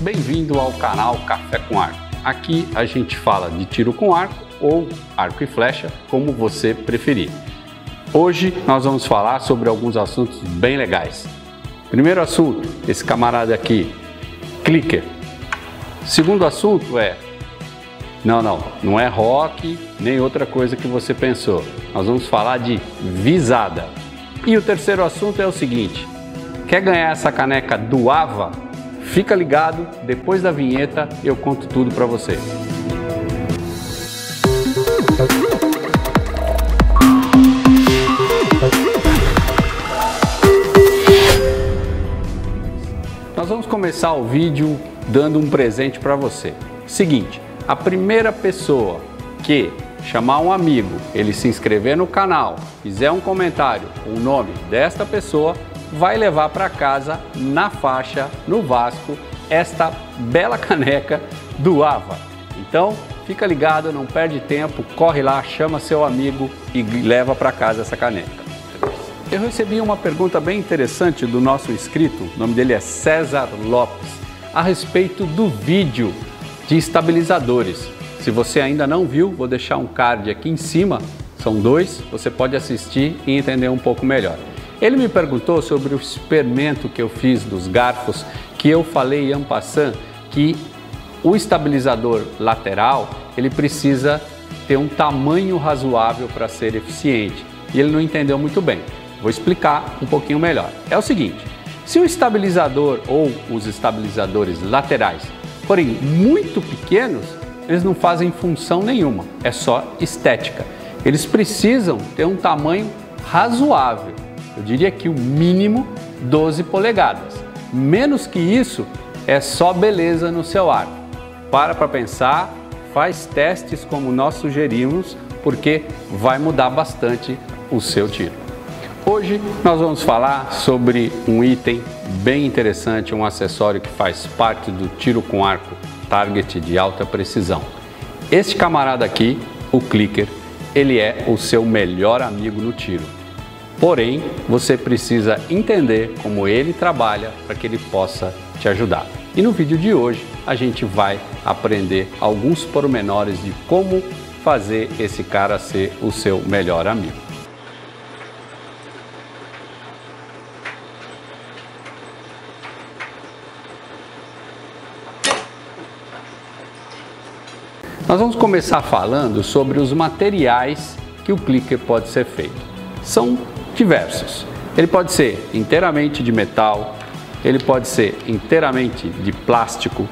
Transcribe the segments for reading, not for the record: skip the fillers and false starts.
Bem-vindo ao canal Café com Arco. Aqui a gente fala de tiro com arco ou arco e flecha, como você preferir. Hoje nós vamos falar sobre alguns assuntos bem legais. Primeiro assunto, esse camarada aqui, clicker. Segundo assunto é, não é rock, nem outra coisa que você pensou. Nós vamos falar de visada. E o terceiro assunto é o seguinte, quer ganhar essa caneca do AVA? Fica ligado, depois da vinheta eu conto tudo para você. Nós vamos começar o vídeo dando um presente para você. Seguinte, a primeira pessoa que chamar um amigo, ele se inscrever no canal, fizer um comentário com o nome desta pessoa, vai levar para casa, na faixa, no Vasco, esta bela caneca do AVA. Então, fica ligado, não perde tempo, corre lá, chama seu amigo e leva para casa essa caneca. Eu recebi uma pergunta bem interessante do nosso inscrito, o nome dele é César Lopes, a respeito do vídeo de estabilizadores. Se você ainda não viu, vou deixar um card aqui em cima, são dois, você pode assistir e entender um pouco melhor. Ele me perguntou sobre o experimento que eu fiz dos garfos, que eu falei en passant que o estabilizador lateral ele precisa ter um tamanho razoável para ser eficiente. E ele não entendeu muito bem. Vou explicar um pouquinho melhor. É o seguinte, se o estabilizador ou os estabilizadores laterais forem muito pequenos, eles não fazem função nenhuma, é só estética. Eles precisam ter um tamanho razoável. Eu diria que o mínimo 12 polegadas. Menos que isso é só beleza no seu arco. Para pensar, faz testes como nós sugerimos, porque vai mudar bastante o seu tiro. Hoje nós vamos falar sobre um item bem interessante, um acessório que faz parte do tiro com arco target de alta precisão. Este camarada aqui, o clicker, ele é o seu melhor amigo no tiro. Porém, você precisa entender como ele trabalha para que ele possa te ajudar. E no vídeo de hoje a gente vai aprender alguns pormenores de como fazer esse cara ser o seu melhor amigo. Nós vamos começar falando sobre os materiais que o clicker pode ser feito. São diversos. Ele pode ser inteiramente de metal, ele pode ser inteiramente de plástico,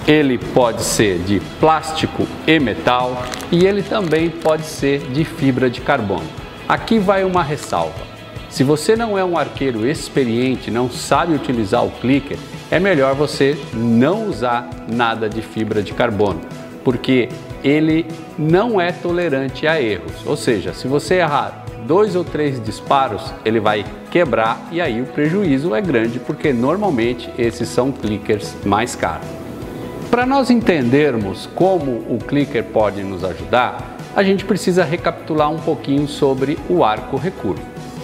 ele pode ser de plástico e metal e ele também pode ser de fibra de carbono. Aqui vai uma ressalva. Se você não é um arqueiro experiente, não sabe utilizar o clicker, é melhor você não usar nada de fibra de carbono, porque ele não é tolerante a erros. Ou seja, se você errar 2 ou 3 disparos, ele vai quebrar e aí o prejuízo é grande, porque normalmente esses são clickers mais caros. Para nós entendermos como o clicker pode nos ajudar, a gente precisa recapitular um pouquinho sobre o arco recurvo.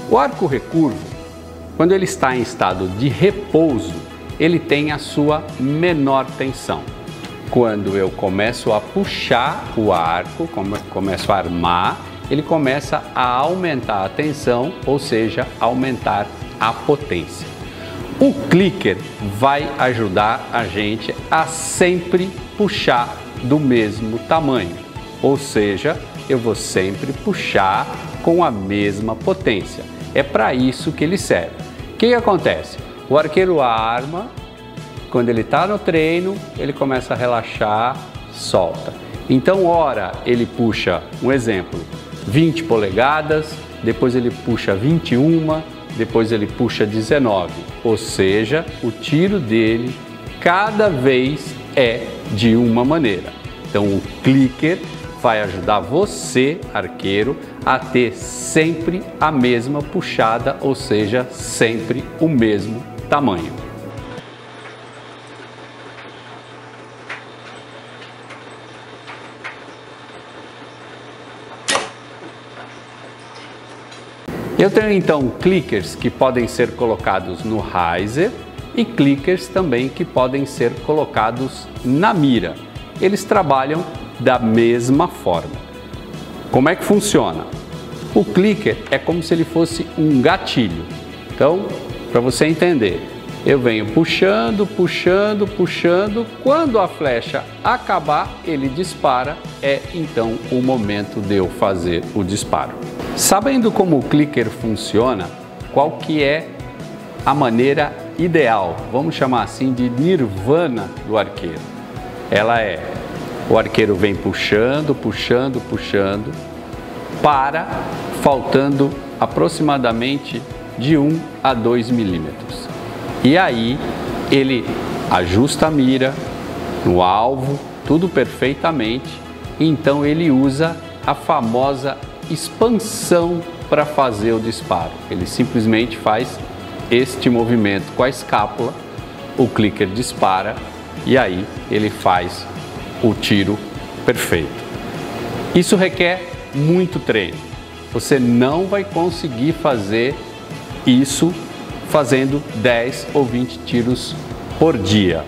O arco recurvo, quando ele está em estado de repouso, ele tem a sua menor tensão. Quando eu começo a puxar o arco, começo a armar, ele começa a aumentar a tensão, ou seja, aumentar a potência. O clicker vai ajudar a gente a sempre puxar do mesmo tamanho, ou seja, eu vou sempre puxar com a mesma potência. É para isso que ele serve. O que acontece? O arqueiro arma, quando ele está no treino, ele começa a relaxar, solta. Então, ora ele puxa, um exemplo, 20 polegadas, depois ele puxa 21, depois ele puxa 19. Ou seja, o tiro dele cada vez é de uma maneira. Então o clicker vai ajudar você, arqueiro, a ter sempre a mesma puxada, ou seja, sempre o mesmo tamanho. Eu tenho então clickers que podem ser colocados no riser e clickers também que podem ser colocados na mira. Eles trabalham da mesma forma. Como é que funciona? O clicker é como se ele fosse um gatilho. Então, para você entender, eu venho puxando, puxando, puxando. Quando a flecha acabar, ele dispara. É então o momento de eu fazer o disparo. Sabendo como o clicker funciona, qual que é a maneira ideal, vamos chamar assim de nirvana do arqueiro? Ela é: o arqueiro vem puxando, puxando, puxando, para faltando aproximadamente de 1 a 2 milímetros. E aí ele ajusta a mira no alvo, tudo perfeitamente, e então ele usa a famosa expansão para fazer o disparo. Ele simplesmente faz este movimento com a escápula, o clicker dispara e aí ele faz o tiro perfeito. Isso requer muito treino. Você não vai conseguir fazer isso fazendo 10 ou 20 tiros por dia.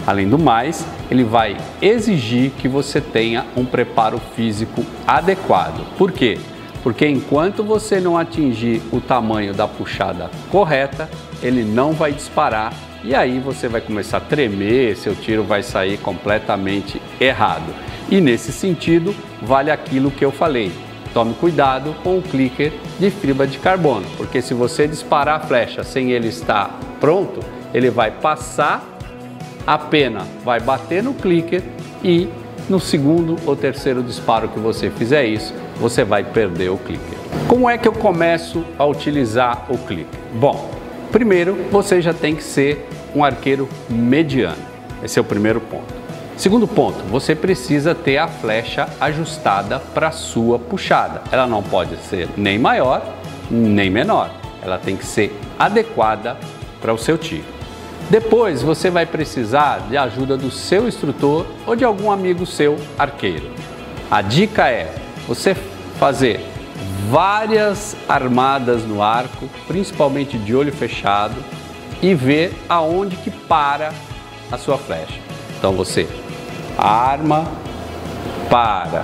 Além do mais, ele vai exigir que você tenha um preparo físico adequado. Por quê? Porque enquanto você não atingir o tamanho da puxada correta, ele não vai disparar e aí você vai começar a tremer, seu tiro vai sair completamente errado. E nesse sentido, vale aquilo que eu falei. Tome cuidado com o clicker de fibra de carbono, porque se você disparar a flecha sem ele estar pronto, ele vai passar, a pena vai bater no clicker e no segundo ou terceiro disparo que você fizer isso, você vai perder o clicker. Como é que eu começo a utilizar o clicker? Bom, primeiro você já tem que ser um arqueiro mediano. Esse é o primeiro ponto. Segundo ponto, você precisa ter a flecha ajustada para a sua puxada. Ela não pode ser nem maior, nem menor. Ela tem que ser adequada para o seu tiro. Depois você vai precisar de ajuda do seu instrutor ou de algum amigo seu arqueiro. A dica é você fazer várias armadas no arco, principalmente de olho fechado, e ver aonde que para a sua flecha. Então você arma, para.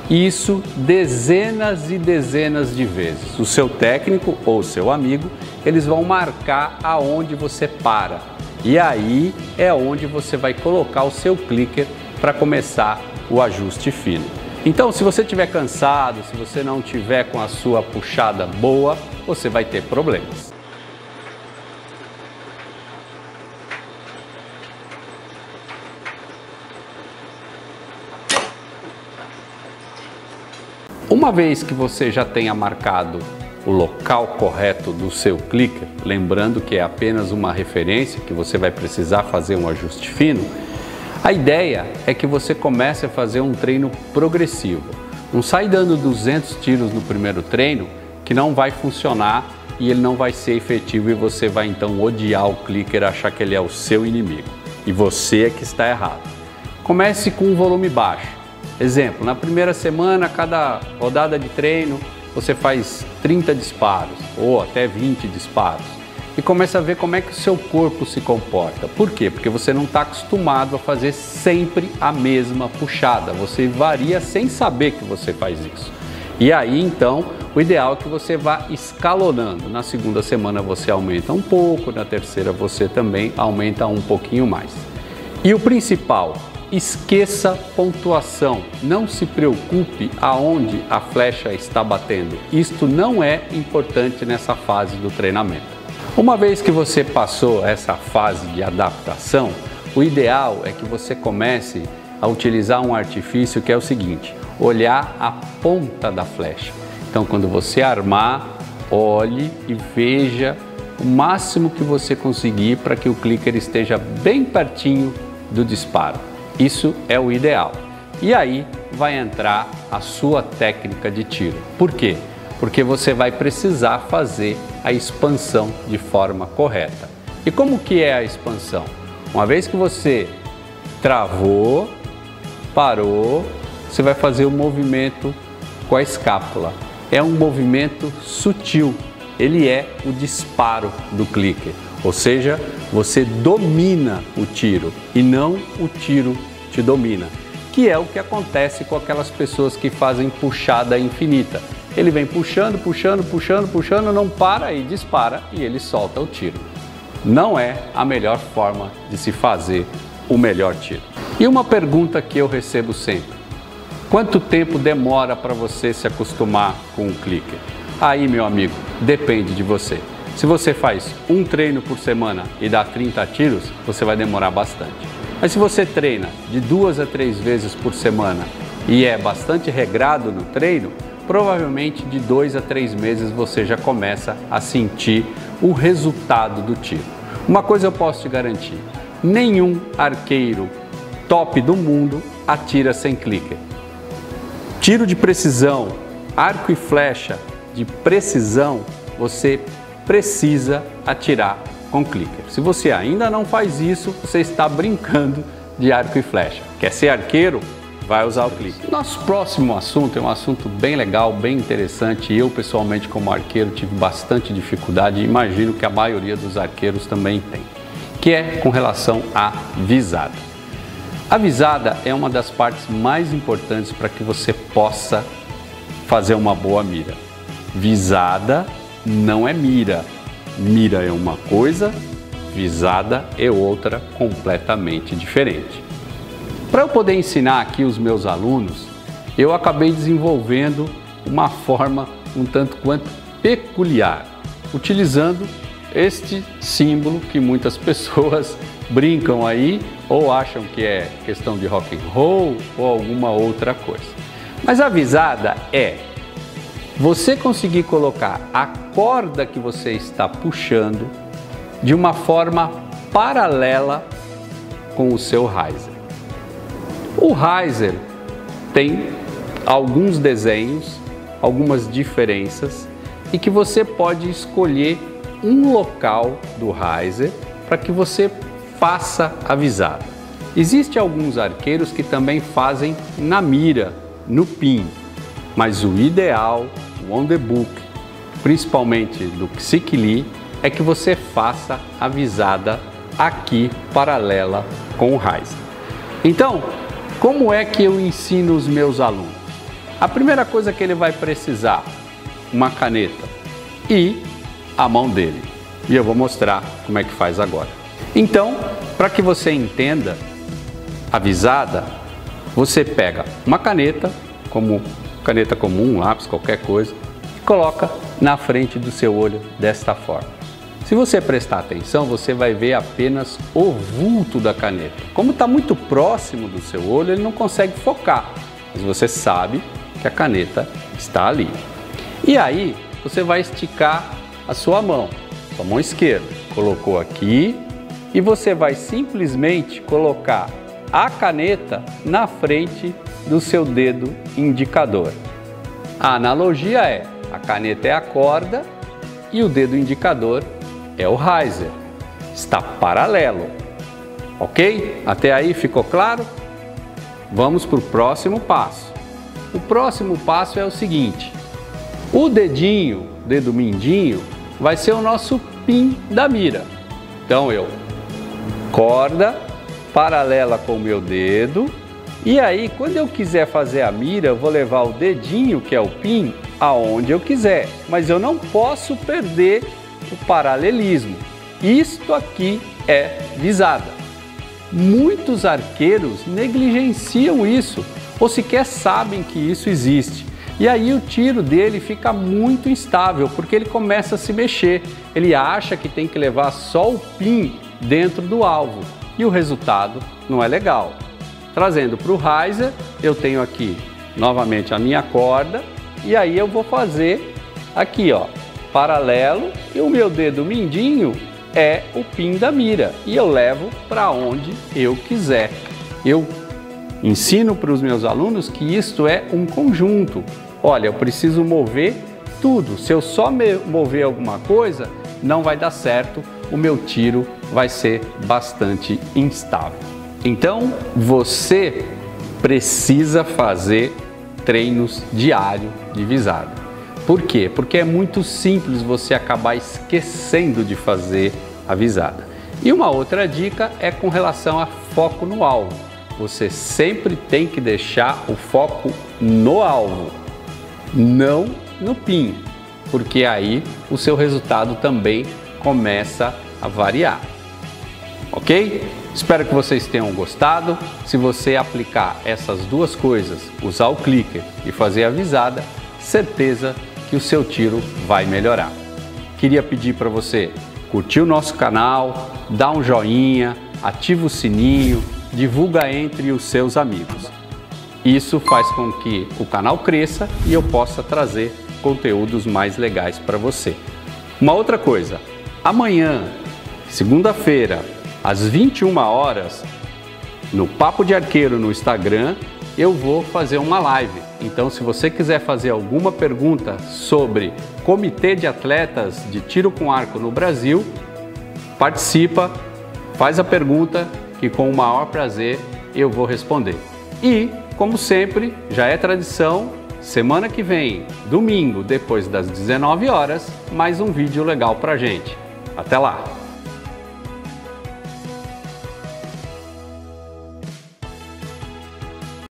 Isso dezenas e dezenas de vezes. O seu técnico ou seu amigo, eles vão marcar aonde você para. E aí é onde você vai colocar o seu clicker para começar o ajuste fino. Então, se você estiver cansado, se você não tiver com a sua puxada boa, você vai ter problemas. Uma vez que você já tenha marcado o local correto do seu clicker, lembrando que é apenas uma referência, que você vai precisar fazer um ajuste fino, a ideia é que você comece a fazer um treino progressivo. Não sai dando 200 tiros no primeiro treino, que não vai funcionar e ele não vai ser efetivo e você vai então odiar o clicker, achar que ele é o seu inimigo. E você é que está errado. Comece com um volume baixo. Exemplo, na primeira semana, cada rodada de treino, você faz 30 disparos ou até 20 disparos e começa a ver como é que o seu corpo se comporta. Por quê? Porque você não está acostumado a fazer sempre a mesma puxada. Você varia sem saber que você faz isso. E aí, então, o ideal é que você vá escalonando. Na segunda semana você aumenta um pouco, na terceira você também aumenta um pouquinho mais. E o principal, esqueça pontuação, não se preocupe aonde a flecha está batendo. Isto não é importante nessa fase do treinamento. Uma vez que você passou essa fase de adaptação, o ideal é que você comece a utilizar um artifício que é o seguinte: olhar a ponta da flecha. Então, quando você armar, olhe e veja o máximo que você conseguir para que o clicker esteja bem pertinho do disparo. Isso é o ideal. E aí vai entrar a sua técnica de tiro. Por quê? Porque você vai precisar fazer a expansão de forma correta. E como que é a expansão? Uma vez que você travou, parou, você vai fazer o movimento com a escápula. É um movimento sutil. ele é o disparo do clicker, ou seja, você domina o tiro e não o tiro te domina, que é o que acontece com aquelas pessoas que fazem puxada infinita. Ele vem puxando, puxando, puxando, puxando, não para e dispara e ele solta o tiro. Não é a melhor forma de se fazer o melhor tiro. E uma pergunta que eu recebo sempre: quanto tempo demora para você se acostumar com o clicker? Aí, meu amigo, depende de você. Se você faz um treino por semana e dá 30 tiros, você vai demorar bastante. Mas se você treina de 2 a 3 vezes por semana e é bastante regrado no treino, provavelmente de 2 a 3 meses você já começa a sentir o resultado do tiro. Uma coisa eu posso te garantir: nenhum arqueiro top do mundo atira sem clicker. Tiro de precisão, arco e flecha de precisão, você precisa atirar com clicker. Se você ainda não faz isso, você está brincando de arco e flecha. Quer ser arqueiro? Vai usar o clicker. Nosso próximo assunto é um assunto bem legal, bem interessante. Eu, pessoalmente, como arqueiro, tive bastante dificuldade e imagino que a maioria dos arqueiros também tem, que é com relação à visada. A visada é uma das partes mais importantes para que você possa fazer uma boa mira. Visada não é mira. Mira é uma coisa, visada é outra completamente diferente. Para eu poder ensinar aqui os meus alunos, eu acabei desenvolvendo uma forma um tanto quanto peculiar, utilizando este símbolo que muitas pessoas brincam aí ou acham que é questão de rock and roll ou alguma outra coisa. Mas a visada é você conseguir colocar a corda que você está puxando de uma forma paralela com o seu riser. O riser tem alguns desenhos, algumas diferenças e que você pode escolher um local do riser para que você faça a visada. Existem alguns arqueiros que também fazem na mira, no pin, mas o ideal, o on the book, principalmente do Sick Lee, é que você faça a visada aqui paralela com o riser. Então, como é que eu ensino os meus alunos? A primeira coisa que ele vai precisar, uma caneta e a mão dele. E eu vou mostrar como é que faz agora. Então, para que você entenda a visada, você pega uma caneta, como caneta comum, lápis, qualquer coisa, e coloca na frente do seu olho desta forma. Se você prestar atenção, você vai ver apenas o vulto da caneta. Como está muito próximo do seu olho, ele não consegue focar, mas você sabe que a caneta está ali. E aí, você vai esticar a sua mão esquerda, colocou aqui, e você vai simplesmente colocar a caneta na frente do seu dedo indicador. A analogia é, a caneta é a corda e o dedo indicador é o riser. Está paralelo, ok? Até aí ficou claro? Vamos para o próximo passo. O próximo passo é o seguinte: o dedinho, dedo mindinho, vai ser o nosso pin da mira. Então eu corda paralela com o meu dedo, e aí quando eu quiser fazer a mira, eu vou levar o dedinho, que é o pin, aonde eu quiser, mas eu não posso perder o paralelismo. Isto aqui é visada. Muitos arqueiros negligenciam isso ou sequer sabem que isso existe. E aí o tiro dele fica muito instável, porque ele começa a se mexer. Ele acha que tem que levar só o pin dentro do alvo e o resultado não é legal. Trazendo para o riser, eu tenho aqui novamente a minha corda e aí eu vou fazer aqui, ó, paralelo, e o meu dedo mindinho é o pin da mira e eu levo para onde eu quiser. Eu ensino para os meus alunos que isto é um conjunto. Olha, eu preciso mover tudo. Se eu só mover alguma coisa, não vai dar certo, o meu tiro vai ser bastante instável. Então, você precisa fazer treinos diários de visada. Por quê? Porque é muito simples você acabar esquecendo de fazer a visada. E uma outra dica é com relação a foco no alvo. Você sempre tem que deixar o foco no alvo, não no pin, porque aí o seu resultado também começa a variar. Ok? Espero que vocês tenham gostado. Se você aplicar essas duas coisas, usar o clicker e fazer a visada, certeza que o seu tiro vai melhorar. Queria pedir para você curtir o nosso canal, dar um joinha, ativa o sininho, divulga entre os seus amigos. Isso faz com que o canal cresça e eu possa trazer conteúdos mais legais para você. Uma outra coisa, amanhã, segunda-feira, às 21 horas, no Papo de Arqueiro no Instagram, eu vou fazer uma live. Então, se você quiser fazer alguma pergunta sobre Comitê de Atletas de Tiro com Arco no Brasil, participa, faz a pergunta que com o maior prazer eu vou responder. E, como sempre, já é tradição, semana que vem, domingo, depois das 19 horas, mais um vídeo legal pra gente. Até lá!